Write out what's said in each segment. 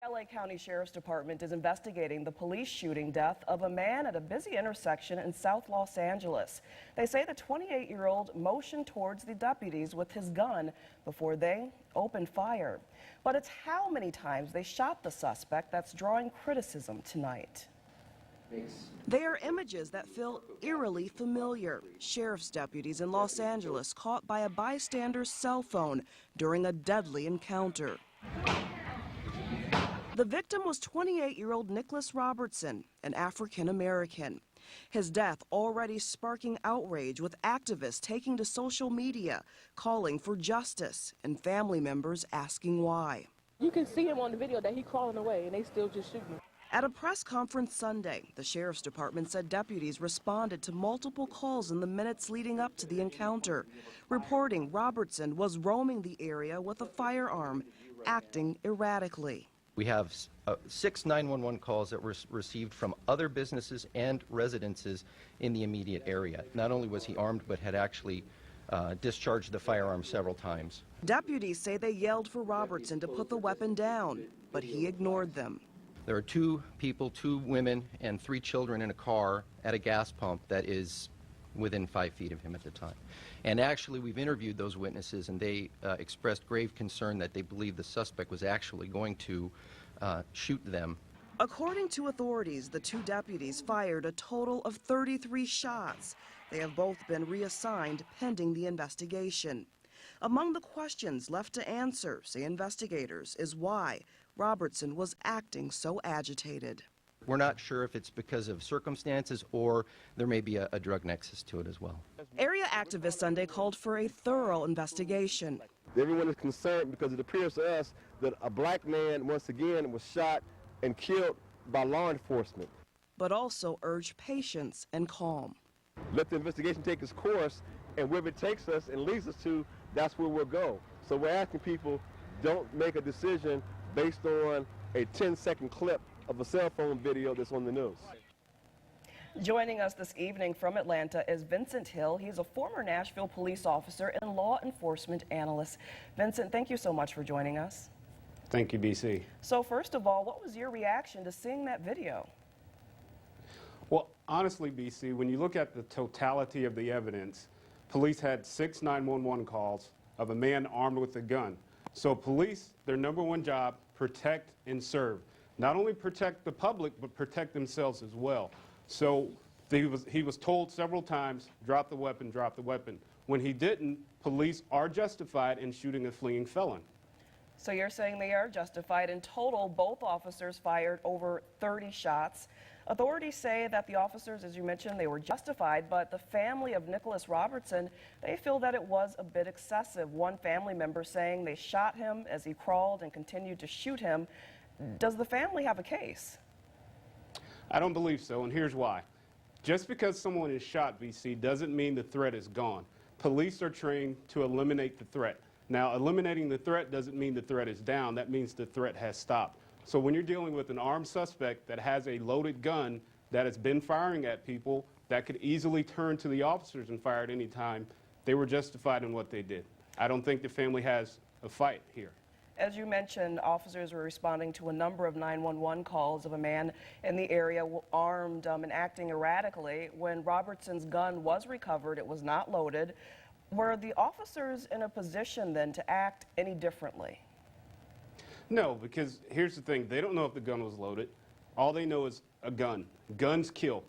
LA County Sheriff's Department is investigating the police shooting death of a man at a busy intersection in South Los Angeles. They say the 28-year-old motioned towards the deputies with his gun before they opened fire. But it's how many times they shot the suspect that's drawing criticism tonight. They are images that feel eerily familiar. Sheriff's deputies in Los Angeles caught by a bystander's cell phone during a deadly encounter. The victim was 28-year-old Nicholas Robertson, an African-American. His death already sparking outrage, with activists taking to social media, calling for justice, and family members asking why. You can see him on the video that he's crawling away, and they still just shooting. At a press conference Sunday, the Sheriff's Department said deputies responded to multiple calls in the minutes leading up to the encounter, reporting Robertson was roaming the area with a firearm, acting erratically. We have 6 911 calls that were received from other businesses and residences in the immediate area. Not only was he armed, but had actually discharged the firearm several times. Deputies say they yelled for Robertson to put the weapon down, but he ignored them. There are 2 people, 2 women, and 3 children in a car at a gas pump that is within 5 feet of him at the time. And actually, we've interviewed those witnesses, and they expressed grave concern that they believe the suspect was actually going to shoot them. According to authorities, the 2 deputies fired a total of 33 shots. They have both been reassigned pending the investigation. Among the questions left to answer, say investigators, is why Robertson was acting so agitated. We're not sure if it's because of circumstances or there may be a drug nexus to it as well. Area activists Sunday called for a thorough investigation. Everyone is concerned because it appears to us that a black man once again was shot and killed by law enforcement. But also urged patience and calm. Let the investigation take its course, and wherever it takes us and leads us to, that's where we'll go. So we're asking people, don't make a decision based on a 10-second clip of a cell phone video that's on the news. Joining us this evening from Atlanta is Vincent Hill. He's a former Nashville police officer and law enforcement analyst. Vincent, thank you so much for joining us. Thank you, BC. So first of all, what was your reaction to seeing that video? Well, honestly, BC, when you look at the totality of the evidence, police had 6 911 calls of a man armed with a gun. So police, their #1 job, protect and serve. Not only protect the public, but protect themselves as well. So he was told several times, drop the weapon, drop the weapon. When he didn't, police are justified in shooting a fleeing felon. So you're saying they are justified. In total, both officers fired over 30 shots. Authorities say that the officers, as you mentioned, they were justified, but the family of Nicholas Robertson, they feel that it was a bit excessive. One family member saying they shot him as he crawled and continued to shoot him. Does the family have a case? I don't believe so, and here's why. Just because someone is shot, BC, doesn't mean the threat is gone. Police are trained to eliminate the threat. Now, eliminating the threat doesn't mean the threat is down. That means the threat has stopped. So when you're dealing with an armed suspect that has a loaded gun that has been firing at people that could easily turn to the officers and fire at any time, they were justified in what they did. I don't think the family has a fight here. As you mentioned, officers were responding to a number of 911 calls of a man in the area armed and acting erratically. When Robertson's gun was recovered, it was not loaded. Were the officers in a position then to act any differently? No, because here's the thing. They don't know if the gun was loaded. All they know is a gun. Guns kill.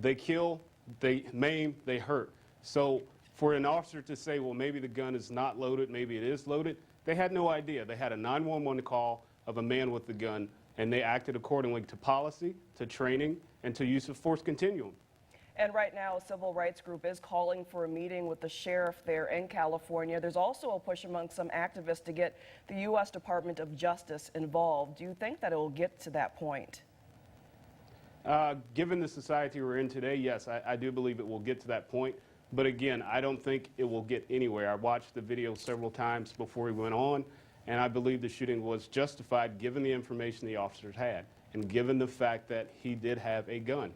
They kill, they maim, they hurt. So for an officer to say, well, maybe the gun is not loaded, maybe it is loaded, they had no idea. They had a 911 call of a man with the gun, and they acted accordingly to policy, to training, and to use of force continuum. And right now, a civil rights group is calling for a meeting with the sheriff there in California. There's also a push among some activists to get the U.S. Department of Justice involved. Do you think that it will get to that point? Given the society we're in today, yes, I do believe it will get to that point. But again, I don't think it will get anywhere. I watched the video several times before we went on, and I believe the shooting was justified given the information the officers had and given the fact that he did have a gun.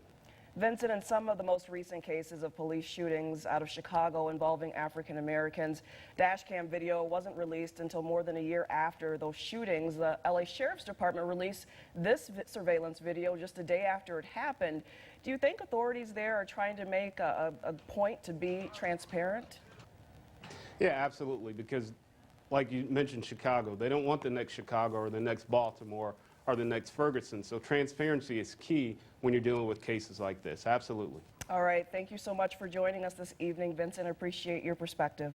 Vincent, in some of the most recent cases of police shootings out of Chicago involving African Americans, dashcam video wasn't released until more than a year after those shootings. The LA Sheriff's Department released this surveillance video just a day after it happened. Do you think authorities there are trying to make a point to be transparent? Yeah, absolutely, because like you mentioned Chicago, they don't want the next Chicago or the next Baltimore or the next Ferguson. So transparency is key when you're dealing with cases like this. Absolutely. All right. Thank you so much for joining us this evening, Vincent. I appreciate your perspective.